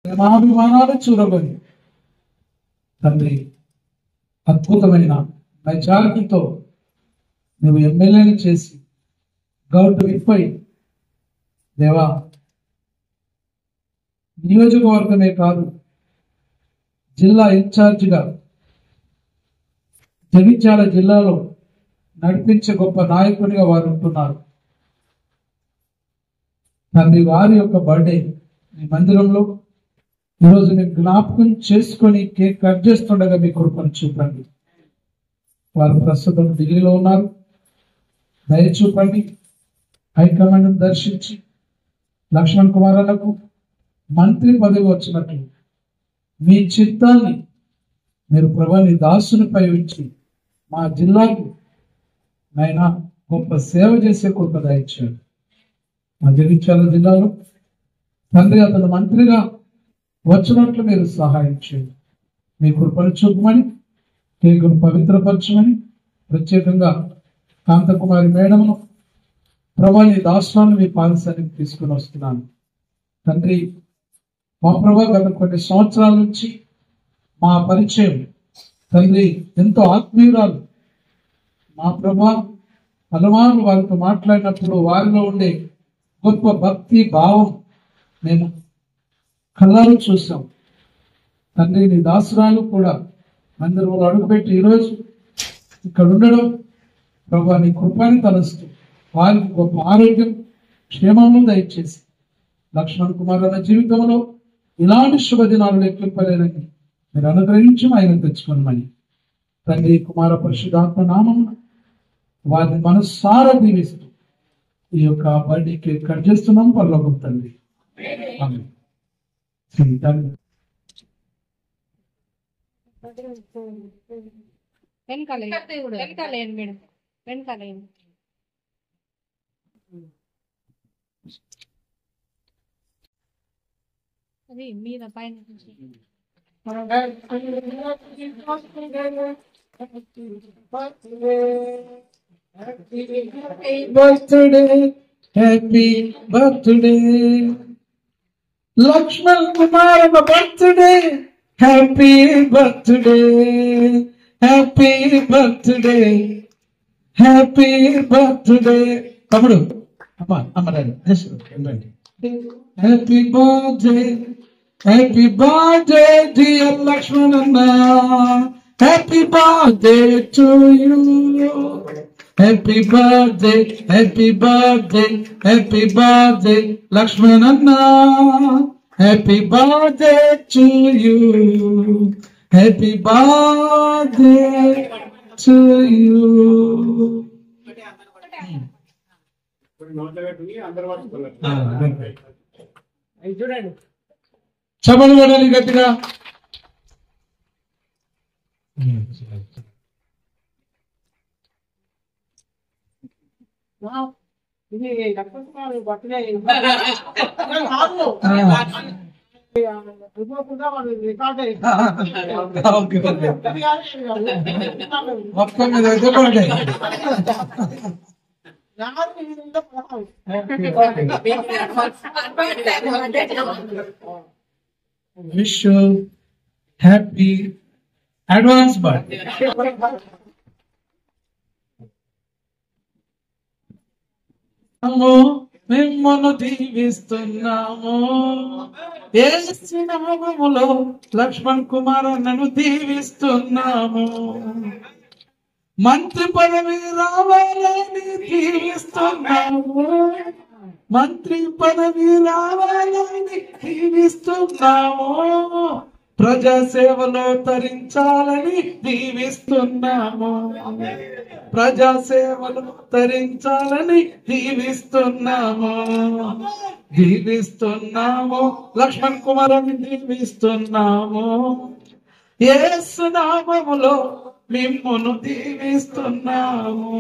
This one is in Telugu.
ప్రేమాభిమానాలు చూరగొని తండ్రి అద్భుతమైన మెజారిటీతో నువ్వు ఎమ్మెల్యేని చేసి గౌరవ ఇప్పై దేవా నియోజకవర్గమే కాదు జిల్లా ఇన్ఛార్జిగా జగిత్యాల జిల్లాలో నడిపించే గొప్ప నాయకునిగా వారు ఉంటున్నారు. తండ్రి వారి యొక్క బర్త్డే మీ మందిరంలో ఈరోజు మీరు జ్ఞాపకం చేసుకొని కేక్ కట్ చేస్తుండగా మీ కృపను చూపండి. వారు ప్రస్తుతం ఢిల్లీలో ఉన్నారు. దయ చూపండి. హైకమాండ్ దర్శించి లక్ష్మణ్ కుమార్ అన్నకు మంత్రి పదవి వచ్చినట్లు మీ చిత్తాన్ని మీరు ప్రభుని దాసునిపై ఉంచి మా జిల్లాకు ఆయన గొప్ప సేవ చేసే కృప దయచేయండి. మా జగిత్యాల జిల్లాలో తండ్రి అతను మంత్రిగా వచ్చినట్లు మీరు సహాయం చేయండి. మీ కృపను చూపమని కేకును పవిత్రపరచమని ప్రత్యేకంగా కాంతకుమారి మేడమును ప్రభుని దాసులను మీ పాదశానికి తీసుకుని వస్తున్నాను. తండ్రి మా ప్రభా గత కొన్ని సంవత్సరాల నుంచి మా పరిచయం తండ్రి ఎంతో ఆత్మీయురాలు. మా ప్రభా పలవారు వారితో మాట్లాడినప్పుడు వారిలో ఉండే గొప్ప భక్తి భావం మేము కళ్ళారు చూసాం. తండ్రి నీ దాసురాలు కూడా మందిరంలో అడుగుపెట్టి ఈరోజు ఇక్కడ ఉండడం ప్రభా నీ కృపని తలుస్తూ వారికి గొప్ప ఆరోగ్యం క్షేమము దయచేసి లక్ష్మణ్ కుమార్ అన్న జీవితంలో ఇలాంటి శుభదినాలు లెక్కింపలేనని మీరు అనుగ్రహించి ఆయన తెచ్చుకోమని తండ్రి కుమార పరిశుద్ధాత్మ నామం వారిని మనసారా దీవిస్తూ ఈ యొక్క బర్త్డేకి కట్ చేస్తున్నాం. పరలోకం తండ్రి అది మీద పైన happy birthday Lakshman Kumar birthday happy birthday happy birthday happy birthday తమ్ముడు అమ్మా అమ్మరాడు రండి. హ్యాపీ బర్త్డే డియర్ లక్ష్మణ్ అన్న. Happy birthday to you. Happy birthday happy birthday happy birthday Lakshman అన్న. Happy birthday to you. Happy birthday to you. చూడండి చపలు పడాలి గట్టిగా. ఇది బర్త్డే మొత్తం మీద అయితే పడ్డాయి. Wish you happy advance birthday. మిమ్మల్ని దీవిస్తున్నాము యేసు నామములో లక్ష్మణ్ కుమార్ నన్ను దీవిస్తున్నాము. మంత్రి పదవి రావాలని దీవిస్తున్నాము. మంత్రి పదవి రావాలని దీవిస్తున్నాము. ప్రజాసేవలో తరించాలని దీవిస్తున్నాము. ప్రజాసేవలో తరించాలని దీవిస్తున్నాము. దీవిస్తున్నాము లక్ష్మణ్ కుమార్ని దీవిస్తున్నాము. యేసు నామములో మిమ్మును దీవిస్తున్నాము.